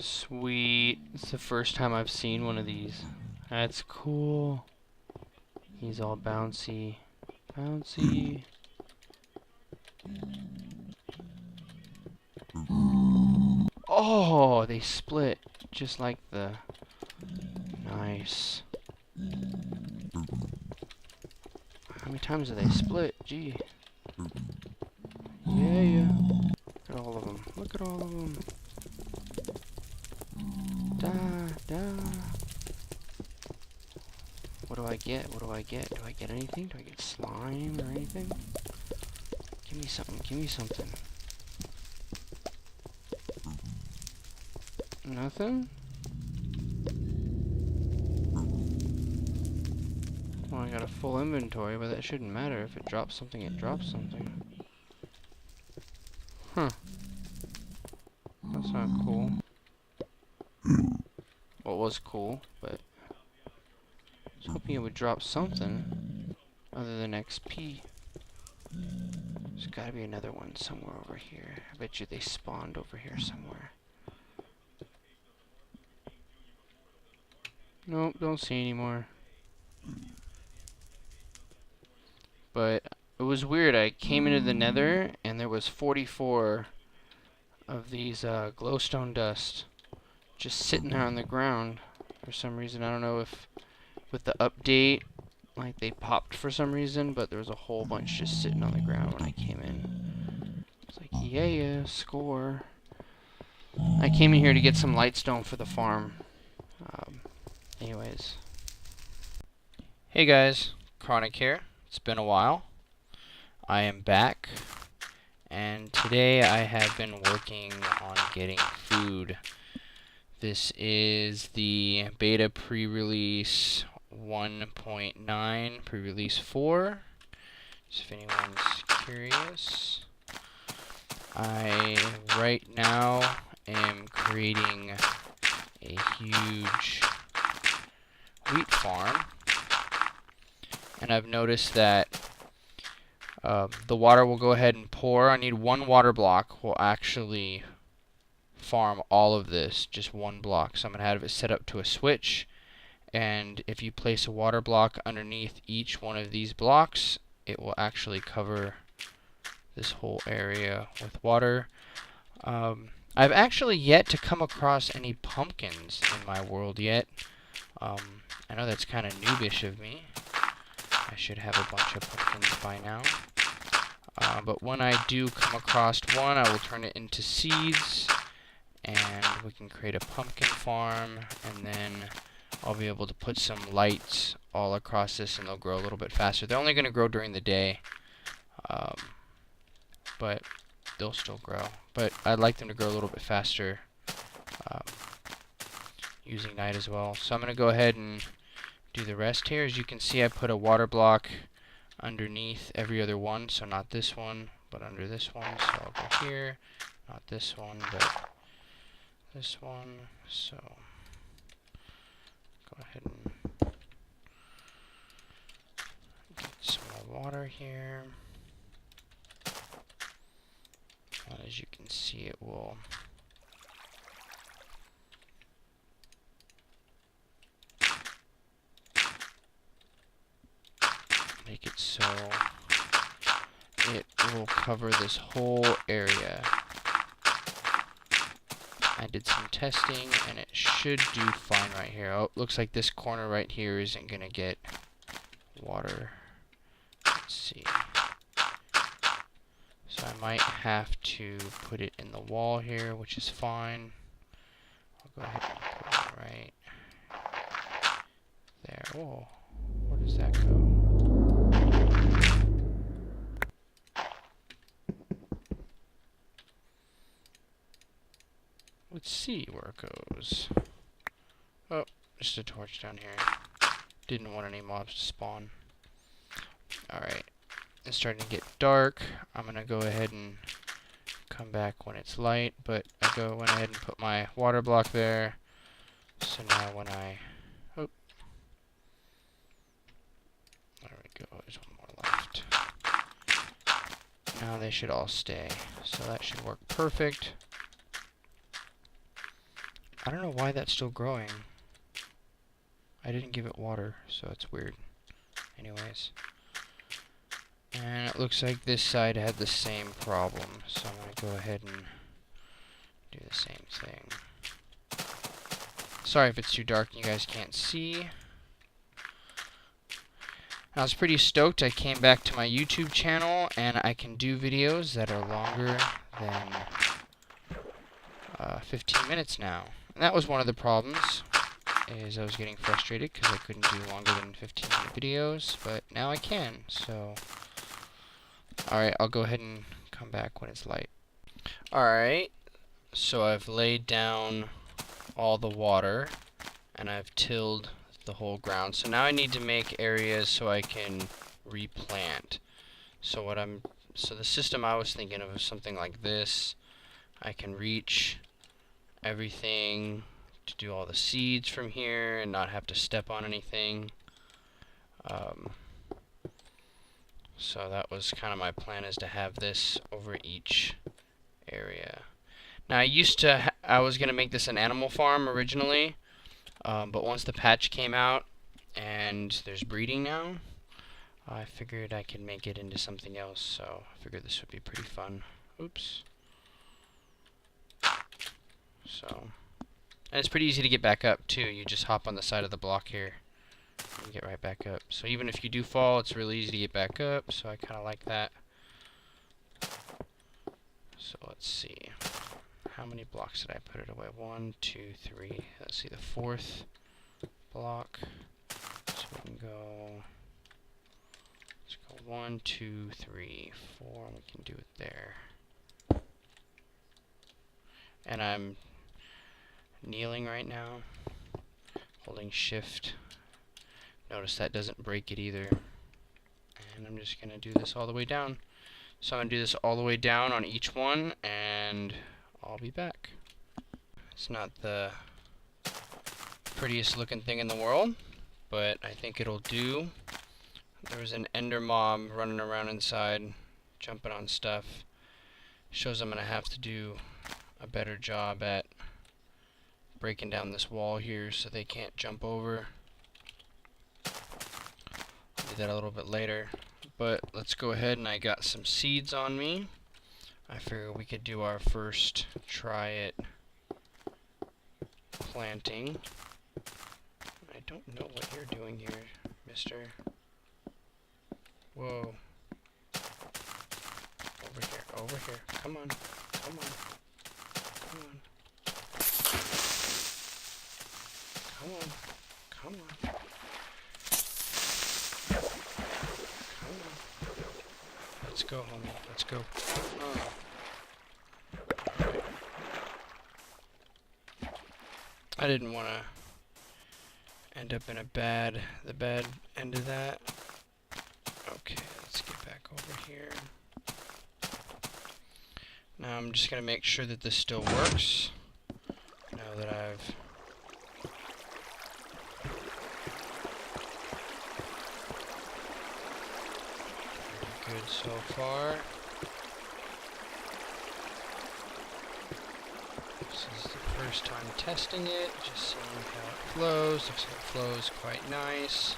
Sweet. It's the first time I've seen one of these. That's cool. He's all bouncy. Bouncy. Oh, they split. Just like the... Nice. How many times do they split? Gee. Yeah. Look at all of them. Look at all of them. What do I get? What do I get? Do I get anything? Do I get slime or anything? Give me something. Give me something. Nothing? Well, I got a full inventory, but that shouldn't matter. If it drops something, it drops something. Huh. That's not cool. Well, it was cool, but I was hoping it would drop something other than XP. There's gotta be another one somewhere over here. I bet you they spawned over here somewhere. Nope, don't see any more. But it was weird. I came into the nether and there was 44 of these glowstone dust just sitting there on the ground for some reason. I don't know if with the update like they popped for some reason, but there was a whole bunch just sitting on the ground when I came in. It's like, yeah, score. I came in here to get some lightstone for the farm. Anyways. Hey guys, Chronic here. It's been a while. I am back, and today I have been working on getting food. This is the beta pre-release 1.9 pre-release 4, just if anyone's curious. I right now am creating a huge wheat farm, and I've noticed that the water will go ahead and pour. I need one water block will actually farm all of this, just one block. So I'm going to have it set up to a switch, and if you place a water block underneath each one of these blocks, it will actually cover this whole area with water. I've actually yet to come across any pumpkins in my world yet. I know that's kind of noobish of me. I should have a bunch of pumpkins by now. But when I do come across one, I will turn it into seeds, and we can create a pumpkin farm, and then I'll be able to put some lights all across this, and they'll grow a little bit faster. They're only going to grow during the day, but they'll still grow. But I'd like them to grow a little bit faster using night as well. So I'm going to go ahead and do the rest here. As you can see, I put a water block underneath every other one, so not this one, but under this one. So I'll go here, not this one, but this one. So go ahead and get some more water here. And as you can see, it will make it so it will cover this whole area. I did some testing and it should do fine right here. Oh, looks like this corner right here isn't gonna get water. Let's see. So I might have to put it in the wall here, which is fine. I'll go ahead and put it right there. Whoa, where does that go? Let's see where it goes. Oh, just a torch down here. Didn't want any mobs to spawn. Alright, it's starting to get dark. I'm gonna go ahead and come back when it's light, but I went ahead and put my water block there. So now when I... Oh. There we go, there's one more left. Now they should all stay. So that should work perfect. I don't know why that's still growing. I didn't give it water, so it's weird. Anyways. And it looks like this side had the same problem, so I'm going to go ahead and do the same thing. Sorry if it's too dark and you guys can't see. I was pretty stoked. I came back to my YouTube channel and I can do videos that are longer than 15 minutes now. And that was one of the problems, is I was getting frustrated because I couldn't do longer than 15-minute videos, but now I can, so... Alright, I'll go ahead and come back when it's light. Alright, so I've laid down all the water, and I've tilled the whole ground. So now I need to make areas so I can replant. So the system I was thinking of is something like this. I can reach everything to do all the seeds from here and not have to step on anything. So that was kind of my plan, is to have this over each area. Now I was going to make this an animal farm originally, but once the patch came out and there's breeding now, I figured I could make it into something else, so I figured this would be pretty fun. Oops. So, and it's pretty easy to get back up too. You just hop on the side of the block here and get right back up. So even if you do fall, it's really easy to get back up, so I kind of like that. So let's see. How many blocks did I put it away? 1, 2, 3. Let's see, the 4th block. So we can go... Let's go 1, 2, 3, 4, and we can do it there. And I'm kneeling right now, holding shift. Notice that doesn't break it either. And I'm just going to do this all the way down. So I'm going to do this all the way down on each one, and I'll be back. It's not the prettiest looking thing in the world, but I think it'll do. There was an ender mob running around inside, jumping on stuff. Shows I'm going to have to do a better job at breaking down this wall here so they can't jump over. I'll do that a little bit later. But let's go ahead, and I got some seeds on me. I figure we could do our first try at planting. I don't know what you're doing here, mister. Whoa. Over here, over here. Come on, come on, come on. Come on, come on. Let's go, homie. Let's go. Oh. Right. I didn't want to end up in the bad end of that. Okay, let's get back over here. Now I'm just going to make sure that this still works. Now that I've... Pretty good so far. This is the first time testing it, just seeing how it flows. Looks like it flows quite nice.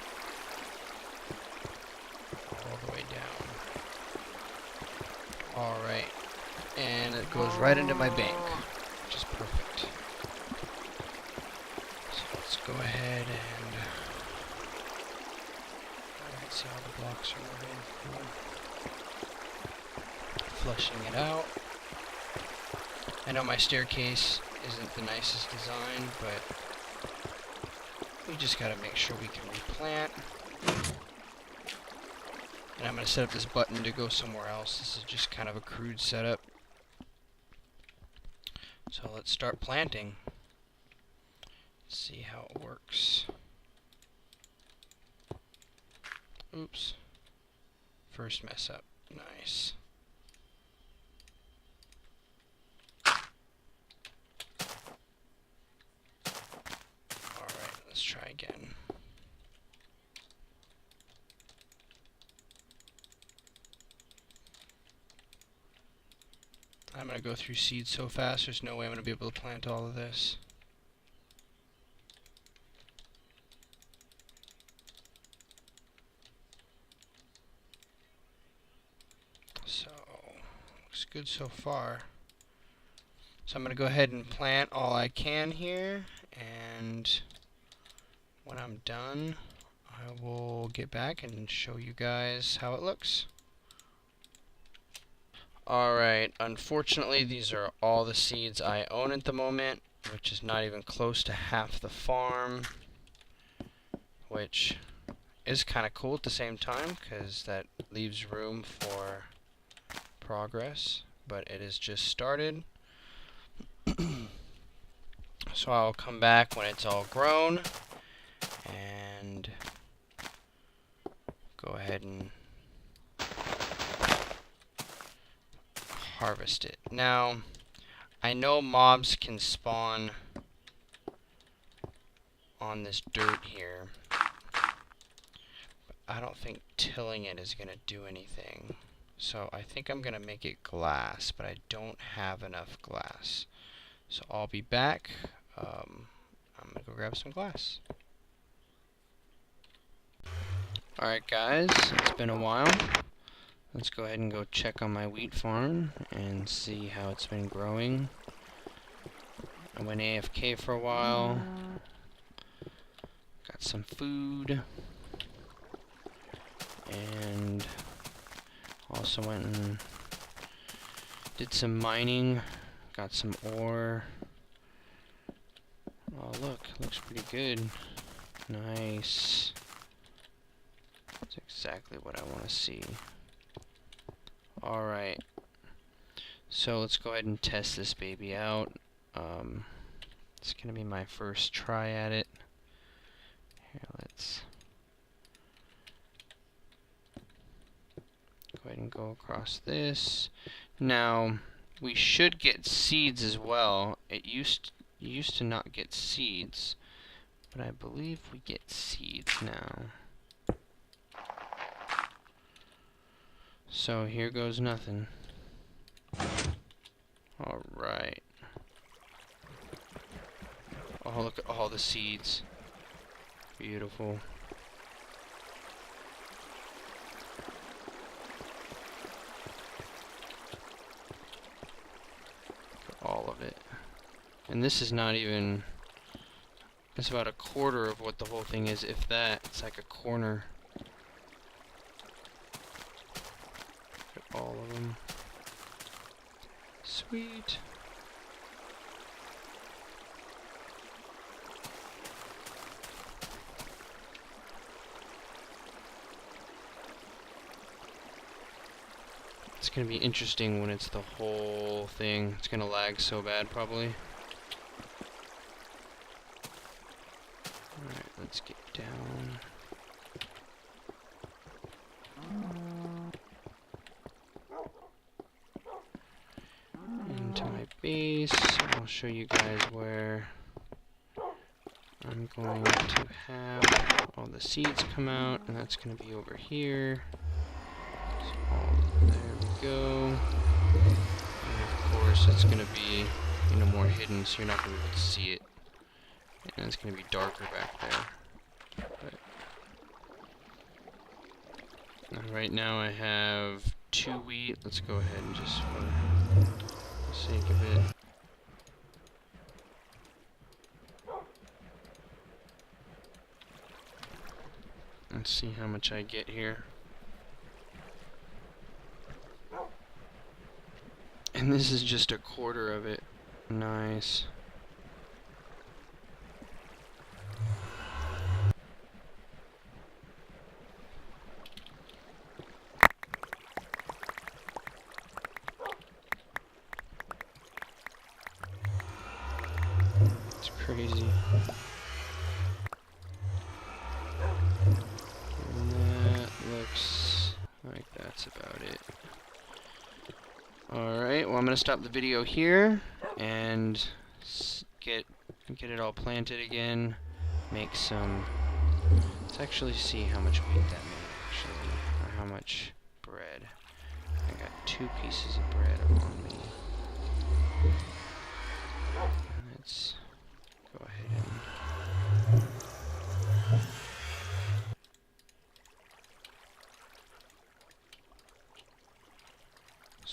All the way down. Alright. And it goes right into my bank, which is perfect. So let's go ahead and... Alright, see how the blocks are moving. Cool. Flushing it out. I know my staircase isn't the nicest design, but we just gotta make sure we can replant. And I'm gonna set up this button to go somewhere else. This is just kind of a crude setup. So let's start planting. Let's see how it works. Oops. First mess up. Nice. Alright, let's try again. I'm going to go through seeds so fast, there's no way I'm going to be able to plant all of this. Looks good so far. So I'm going to go ahead and plant all I can here, and when I'm done, I will get back and show you guys how it looks. Alright, unfortunately these are all the seeds I own at the moment, which is not even close to half the farm, which is kind of cool at the same time because that leaves room for progress, but it has just started. So I'll come back when it's all grown and go ahead and harvest it. Now, I know mobs can spawn on this dirt here, but I don't think tilling it is going to do anything. So I think I'm going to make it glass, but I don't have enough glass. So I'll be back. I'm going to go grab some glass. Alright guys, it's been a while. Let's go ahead and go check on my wheat farm and see how it's been growing. I went AFK for a while. Got some food. And also went and did some mining. Got some ore. Oh look, looks pretty good. Nice. That's exactly what I want to see. Alright. So let's go ahead and test this baby out. It's gonna be my first try at it. Here, let's go ahead and go across this. Now, we should get seeds as well. You used to not get seeds, but I believe we get seeds now. So here goes nothing. Alright. Oh, look at all the seeds. Beautiful. All of it. And this is not even... It's about a quarter of what the whole thing is, if that. It's like a corner. Look at all of them. Sweet. It's gonna be interesting when it's the whole thing. It's gonna lag so bad, probably. Alright, let's get down. Into my base. I'll show you guys where I'm going to have all the seeds come out, and that's gonna be over here. So there we go. And of course it's gonna be, more hidden, so you're not gonna be able to see it. And it's gonna be darker back there. But right now I have 2 wheat. Let's go ahead and just for the sake of it. Let's see how much I get here. And this is just a quarter of it. Nice. It's crazy. And that looks like that's about it. Alright, well I'm going to stop the video here and get it all planted again. Make some... Let's actually see how much wheat that made, actually. Or how much bread. I got 2 pieces of bread on me. Let's go ahead and...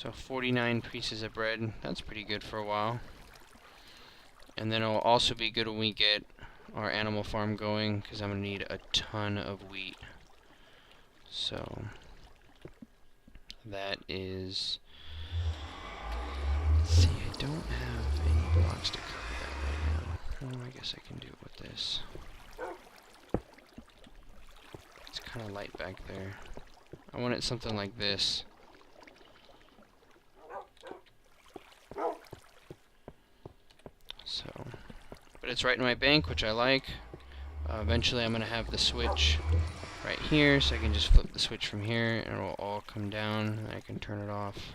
So 49 pieces of bread, that's pretty good for a while. And then it'll also be good when we get our animal farm going, because I'm going to need a ton of wheat. So that is... Let's see, I don't have any blocks to cover that right now. Oh, I guess I can do it with this. It's kind of light back there. I want it something like this. So, but it's right in my bank, which I like. Eventually I'm going to have the switch right here, so I can just flip the switch from here, and it will all come down, and I can turn it off.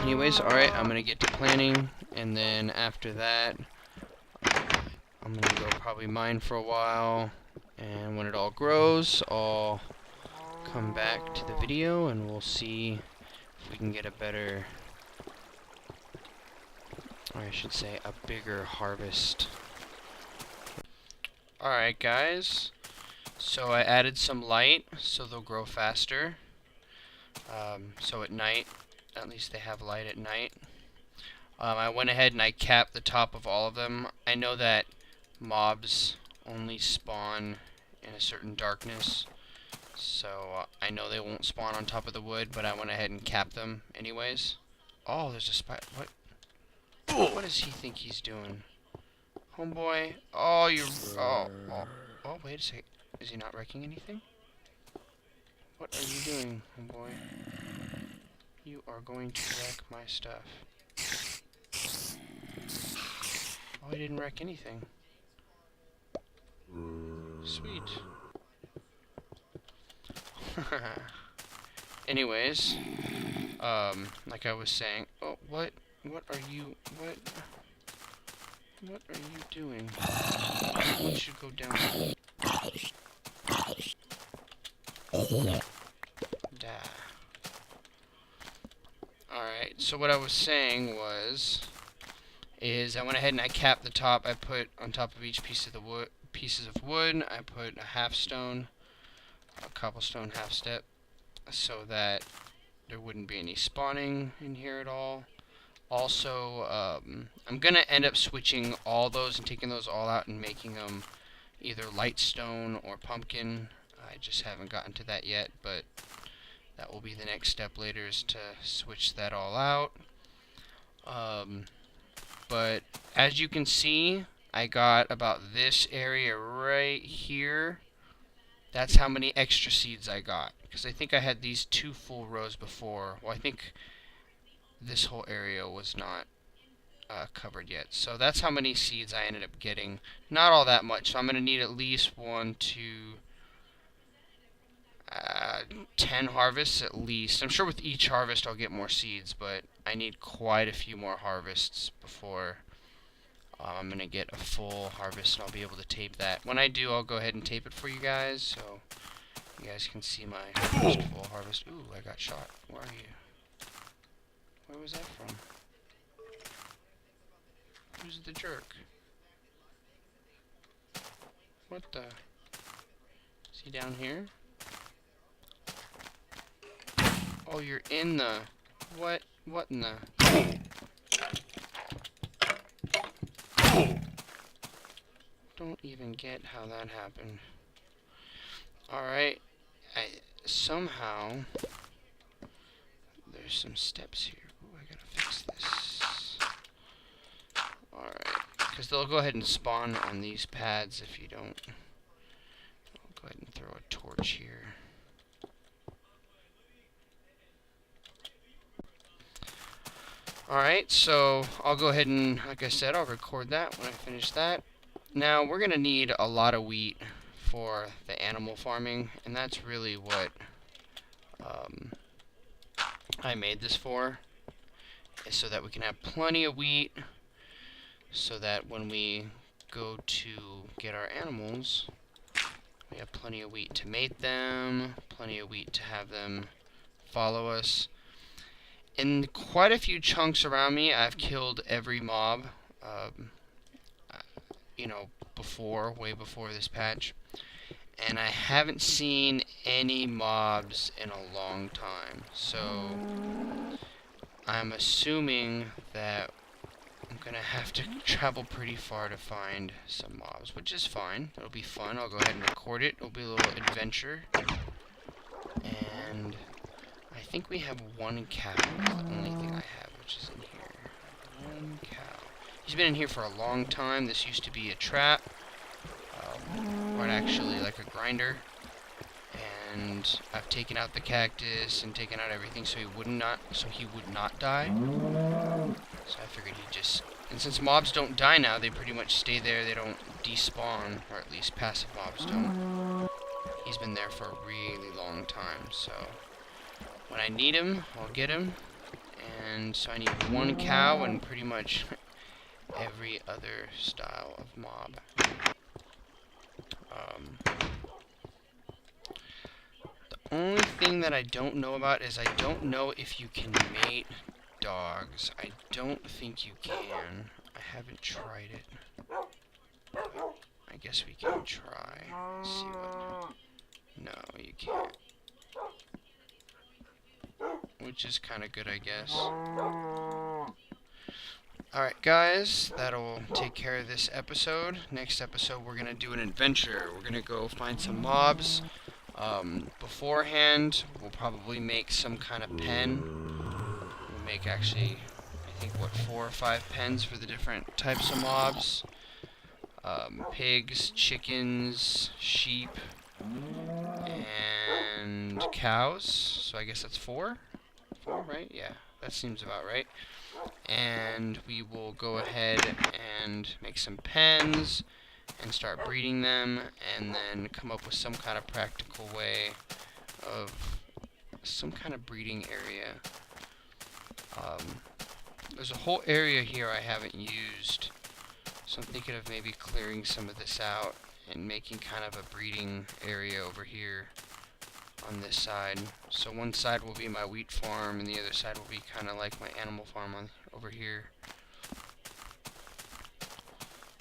Anyways, alright, I'm going to get to planning, and then after that, I'm going to go probably mine for a while, and when it all grows, I'll come back to the video, and we'll see if we can get a better... or I should say, a bigger harvest. Alright guys, so I added some light so they'll grow faster. So at night, at least they have light at night. I went ahead and I capped the top of all of them. I know that mobs only spawn in a certain darkness, so I know they won't spawn on top of the wood, but I went ahead and capped them anyways. Oh, there's a spider. What? What does he think he's doing? Homeboy. Oh, you're... Oh, wait a sec. Is he not wrecking anything? What are you doing, homeboy? You are going to wreck my stuff. Oh, he didn't wreck anything. Sweet. Anyways, like I was saying... Oh, what? What are you... What are you doing? One should go down. Alright, so what I was saying was... I went ahead and I capped the top. I put on top of each piece of the pieces of wood, I put a half stone, a cobblestone half step, so that there wouldn't be any spawning in here at all. Also, I'm going to end up switching all those and taking those all out and making them either light stone or pumpkin. I just haven't gotten to that yet, but that will be the next step later, is to switch that all out. But as you can see, I got about this area right here. That's how many extra seeds I got, because I think I had these 2 full rows before. Well, I think this whole area was not covered yet. So that's how many seeds I ended up getting. Not all that much, so I'm going to need at least 1, 2, 10 harvests at least. I'm sure with each harvest I'll get more seeds, but I need quite a few more harvests before I'm going to get a full harvest, and I'll be able to tape that. When I do, I'll go ahead and tape it for you guys, so you guys can see my first full harvest. Ooh, I got shot. Where are you? Where was that from? Who's the jerk? What the? Is he down here? Oh, you're in the... What? What in the... Don't even get how that happened. Alright. Somehow... There's some steps here. Ooh, I gotta fix this. Alright. Because they'll go ahead and spawn on these pads if you don't. I'll go ahead and throw a torch here. Alright, so I'll go ahead and, like I said, I'll record that when I finish that. Now, we're going to need a lot of wheat for the animal farming, and that's really what I made this for, is so that we can have plenty of wheat, so that when we go to get our animals, we have plenty of wheat to mate them, plenty of wheat to have them follow us. In quite a few chunks around me, I've killed every mob, you know, way before this patch. and I haven't seen any mobs in a long time, so I'm assuming that I'm gonna have to travel pretty far to find some mobs, which is fine. It'll be fun. I'll go ahead and record it. It'll be a little adventure. And I think we have one cow. That's the only thing I have, which is in here. One cow. He's been in here for a long time. This used to be a trap, or actually like a grinder. And I've taken out the cactus and taken out everything so he would not die. So I figured he'd just... And since mobs don't die now, they pretty much stay there. They don't despawn, or at least passive mobs don't. He's been there for a really long time, so... When I need him, I'll get him. And so I need one cow and pretty much every other style of mob. The only thing that I don't know about is I don't know if you can mate dogs. I don't think you can. I haven't tried it. I guess we can try. Let's see what... No, you can't. Which is kind of good, I guess. Alright guys, that'll take care of this episode. Next episode we're going to do an adventure. We're going to go find some mobs. Beforehand, we'll probably make some kind of pen. We'll make actually, I think, 4 or 5 pens for the different types of mobs. Pigs, chickens, sheep, and cows. So I guess that's 4? 4, right? Yeah, that seems about right. And we will go ahead and make some pens and start breeding them, and then come up with some kind of practical way of some kind of breeding area. There's a whole area here I haven't used, so I'm thinking of maybe clearing some of this out and making kind of a breeding area over here on this side. So one side will be my wheat farm, and the other side will be kind of like my animal farm over here.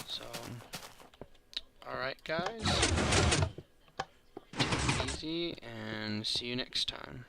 So, alright guys, take it easy and see you next time.